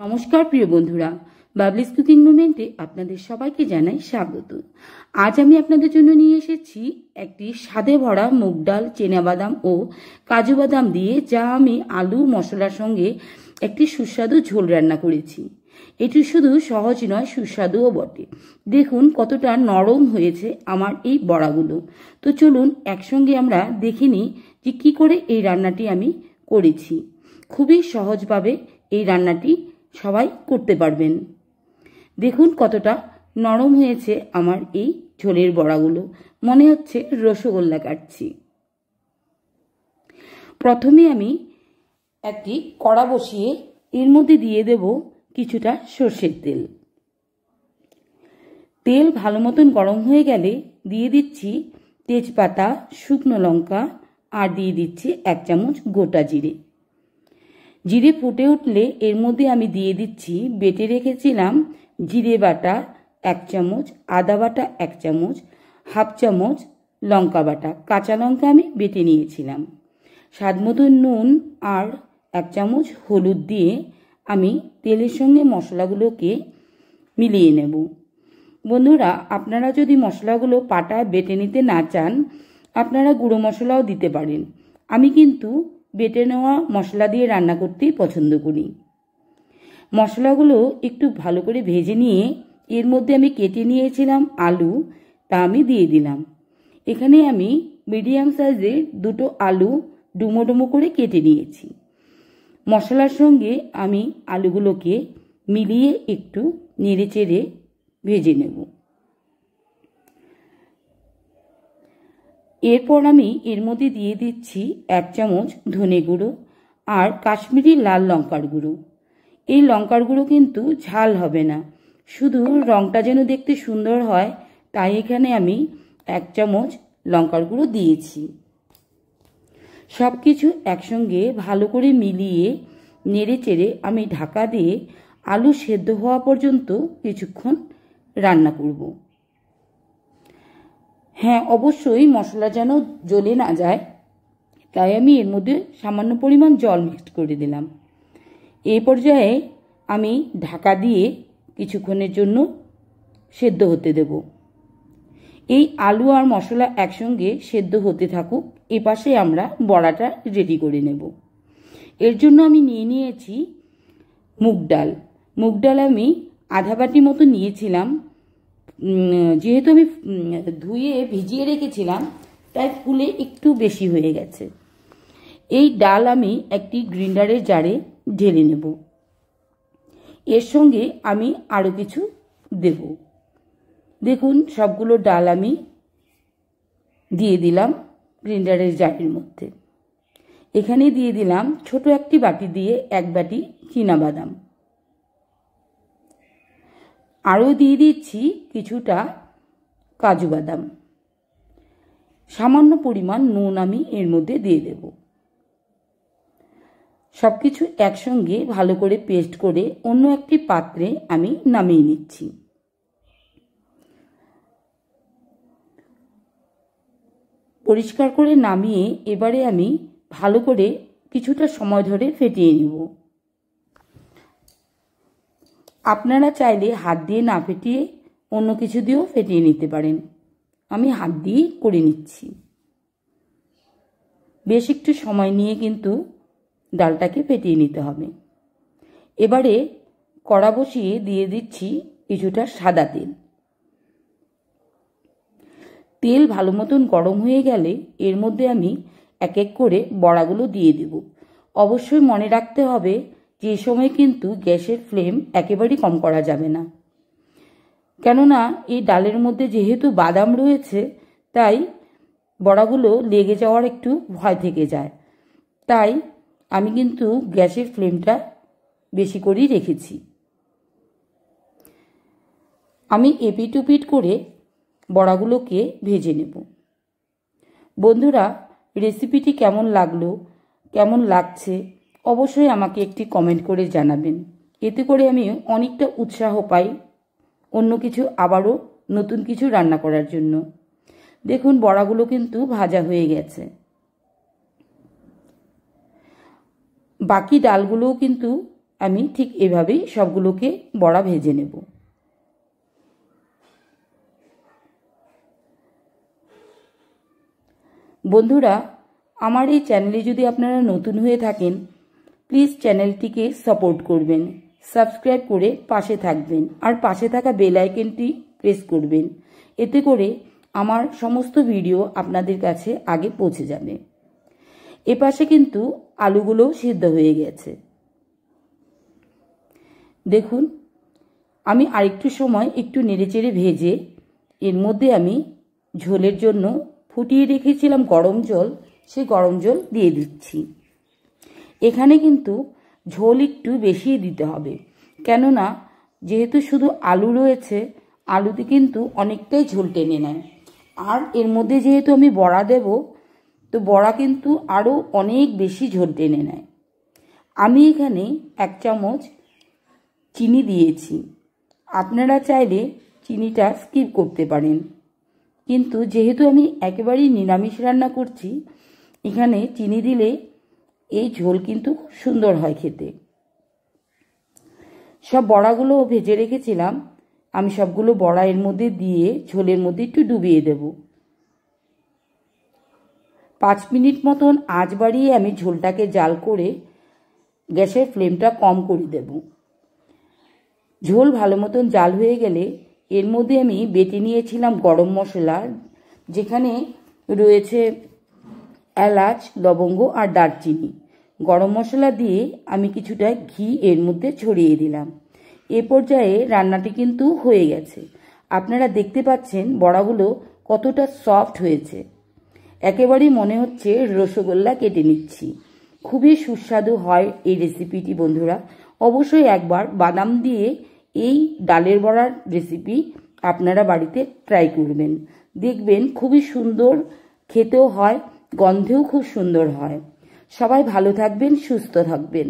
নমস্কার প্রিয় বন্ধুরা, বাবলিস কুকিং মোমেন্টে আপনাদের সবাইকে জানাই স্বাগত। আজ আমি আপনাদের জন্য নিয়ে এসেছি একটি স্বাদে ভরা মুগ ডাল, চিনাবাদাম ও কাজু বাদাম দিয়ে যা আমি আলু মশলার সঙ্গে একটি সুস্বাদু ঝোল রান্না করেছি। এটি শুধু সহজ নয়, সুস্বাদুও বটে। দেখুন কতটা নরম হয়েছে আমার এই বড়াগুলো। তো চলুন একসঙ্গে আমরা দেখে নিই যে কী করে এই রান্নাটি আমি করেছি। খুবই সহজভাবে এই রান্নাটি সবাই করতে পারবেন। দেখুন কতটা নরম হয়েছে আমার এই ঝোলের বড়াগুলো, মনে হচ্ছে রসগোল্লা কাটছি। প্রথমে আমি একটি কড়া বসিয়ে এর মধ্যে দিয়ে দেব কিছুটা সর্ষের তেল। তেল ভালো মতন গরম হয়ে গেলে দিয়ে দিচ্ছি তেজপাতা, শুকনো লঙ্কা আর দিয়ে দিচ্ছি 1 চামচ গোটা জিরে। জিরে ফুটে উঠলে এর মধ্যে আমি দিয়ে দিচ্ছি বেটে রেখেছিলাম জিরে বাটা 1 চামচ, আদা বাটা 1 চামচ, 1/2 চামচ লঙ্কা বাটা, কাঁচা লঙ্কা আমি বেটে নিয়েছিলাম, স্বাদ মতো নুন আর 1 চামচ হলুদ দিয়ে আমি তেলের সঙ্গে মশলাগুলোকে মিলিয়ে নেব। বন্ধুরা, আপনারা যদি মশলাগুলো পাটায় বেটে নিতে না চান, আপনারা গুঁড়ো মশলাও দিতে পারেন। আমি কিন্তু বেটে নেওয়া মশলা দিয়ে রান্না করতেই পছন্দ করি। মশলাগুলো একটু ভালো করে ভেজে নিয়ে এর মধ্যে আমি কেটে নিয়েছিলাম আলু, তা আমি দিয়ে দিলাম। এখানে আমি মিডিয়াম সাইজের 2টো আলু ডুমো ডুমো করে কেটে নিয়েছি। মশলার সঙ্গে আমি আলুগুলোকে মিলিয়ে একটু নেড়ে চেড়ে ভেজে নেব। এরপর আমি এর মধ্যে দিয়ে দিচ্ছি 1 চামচ ধনে গুঁড়ো আর কাশ্মীরি লাল লঙ্কার গুঁড়ো। এই লঙ্কার গুঁড়ো কিন্তু ঝাল হবে না, শুধু রঙটা যেন দেখতে সুন্দর হয়, তাই এখানে আমি 1 চামচ লঙ্কার গুঁড়ো দিয়েছি। সব কিছু একসঙ্গে ভালো করে মিলিয়ে নেড়ে চেড়ে আমি ঢাকা দিয়ে আলু সেদ্ধ হওয়া পর্যন্ত কিছুক্ষণ রান্না করব। হ্যাঁ, অবশ্যই মশলা যেন জ্বলে না যায়, তাই আমি এর মধ্যে সামান্য পরিমাণ জল মিক্সড করে দিলাম। এই পর্যায়ে আমি ঢাকা দিয়ে কিছুক্ষণের জন্য সেদ্ধ হতে দেব। এই আলু আর মশলা একসঙ্গে সেদ্ধ হতে থাকুক, এপাশে আমরা বড়াটা রেডি করে নেব। এর জন্য আমি নিয়ে নিয়েছি মুগ ডাল। মুগ ডাল আমি আধা বাটি মতো নিয়েছিলাম। যেহেতু আমি ধুয়ে ভিজিয়ে রেখেছিলাম, তাই ফুলে একটু বেশি হয়ে গেছে। এই ডাল আমি একটি গ্রাইন্ডারের জারে ঢেলে নেব। এর সঙ্গে আমি আরও কিছু দেব। দেখুন সবগুলো ডাল আমি দিয়ে দিলাম গ্রাইন্ডারের জারের মধ্যে। এখানে দিয়ে দিলাম ছোট একটি বাটি দিয়ে 1 বাটি চিনাবাদাম। আরও দিয়ে দিচ্ছি কিছুটা কাজু বাদাম। সামান্য পরিমাণ নুন আমি এর মধ্যে দিয়ে দেব। সব কিছু একসঙ্গে ভালো করে পেস্ট করে অন্য একটি পাত্রে আমি নামিয়ে নিচ্ছি। পরিষ্কার করে নামিয়ে এবারে আমি ভালো করে কিছুটা সময় ধরে ফেটিয়ে নেব। আপনারা চাইলে হাত দিয়ে না ফেটিয়ে অন্য কিছু দিয়েও ফেটিয়ে নিতে পারেন। আমি হাত দিয়েই করে নিচ্ছি। বেশ একটু সময় নিয়ে কিন্তু ডালটাকে ফেটিয়ে নিতে হবে। এবারে কড়া বসিয়ে দিয়ে দিচ্ছি কিছুটা সাদা তেল। তেল ভালো মতন গরম হয়ে গেলে এর মধ্যে আমি এক এক করে বড়াগুলো দিয়ে দেব। অবশ্যই মনে রাখতে হবে যে সময় কিন্তু গ্যাসের ফ্লেম একেবারেই কম করা যাবে না, কেননা এই ডালের মধ্যে যেহেতু বাদাম রয়েছে, তাই বড়াগুলো লেগে যাওয়ার একটু ভয় থেকে যায়। তাই আমি কিন্তু গ্যাসের ফ্লেমটা বেশি করেই রেখেছি। আমি এপিট ওপিট করে বড়াগুলোকে ভেজে নেব। বন্ধুরা, রেসিপিটি কেমন লাগলো, কেমন লাগছে অবশ্যই আমাকে একটি কমেন্ট করে জানাবেন। এতে করে আমি অনেকটা উৎসাহ পাই অন্য কিছু আবারও নতুন কিছু রান্না করার জন্য। দেখুন বড়াগুলো কিন্তু ভাজা হয়ে গেছে। বাকি ডালগুলোও কিন্তু আমি ঠিক এভাবেই সবগুলোকে বড়া ভেজে নেব। বন্ধুরা, আমার এই চ্যানেলে যদি আপনারা নতুন হয়ে থাকেন, প্লিজ চ্যানেলটিকে সাপোর্ট করবেন, সাবস্ক্রাইব করে পাশে থাকবেন আর পাশে থাকা বেল আইকনটি প্রেস করবেন। এতে করে আমার সমস্ত ভিডিও আপনাদের কাছে আগে পৌঁছে যাবে। এপাশে কিন্তু আলুগুলোও সিদ্ধ হয়ে গেছে। দেখুন, আমি আরেকটু সময় একটু নেড়েচেড়ে ভেজে এর মধ্যে আমি ঝোলের জন্য ফুটিয়ে রেখেছিলাম গরম জল, সেই গরম জল দিয়ে দিচ্ছি। এখানে কিন্তু ঝোল একটু বেশি দিতে হবে, কেননা যেহেতু শুধু আলু রয়েছে, আলুতে কিন্তু অনেকটাই ঝোল টেনে নেয়। আর এর মধ্যে যেহেতু আমি বড়া দেব, তো বড়া কিন্তু আরও অনেক বেশি ঝোল টেনে নেয়। আমি এখানে 1 চামচ চিনি দিয়েছি। আপনারা চাইলে চিনিটা স্কিপ করতে পারেন, কিন্তু যেহেতু আমি একেবারেই নিরামিষ রান্না করছি, এখানে চিনি দিলে এই ঝোল কিন্তু খুব সুন্দর হয় খেতে। সব বড়াগুলো ভেজে রেখেছিলাম, আমি সবগুলো বড়া এর মধ্যে দিয়ে ঝোলের মধ্যে একটু ডুবিয়ে দেব। 5 মিনিট মতন আঁচ বাড়িয়ে আমি ঝোলটাকে জাল করে গ্যাসের ফ্লেমটা কম করে দেব। ঝোল ভালো মতন জাল হয়ে গেলে এর মধ্যে আমি বেটে নিয়েছিলাম গরম মশলা, যেখানে রয়েছে এলাচ, লবঙ্গ আর দারচিনি। গরম মশলা দিয়ে আমি কিছুটা ঘি এর মধ্যে ছড়িয়ে দিলাম। এ পর্যায়ে রান্নাটি কিন্তু হয়ে গেছে। আপনারা দেখতে পাচ্ছেন বড়াগুলো কতটা সফট হয়েছে, একেবারেই মনে হচ্ছে রসগোল্লা কেটে নিচ্ছি। খুবই সুস্বাদু হয় এই রেসিপিটি। বন্ধুরা, অবশ্যই একবার বাদাম দিয়ে এই ডালের বড়ার রেসিপি আপনারা বাড়িতে ট্রাই করবেন, দেখবেন খুবই সুন্দর খেতেও হয়, গন্ধেও খুব সুন্দর হয়। সবাই ভালো থাকবেন, সুস্থ থাকবেন।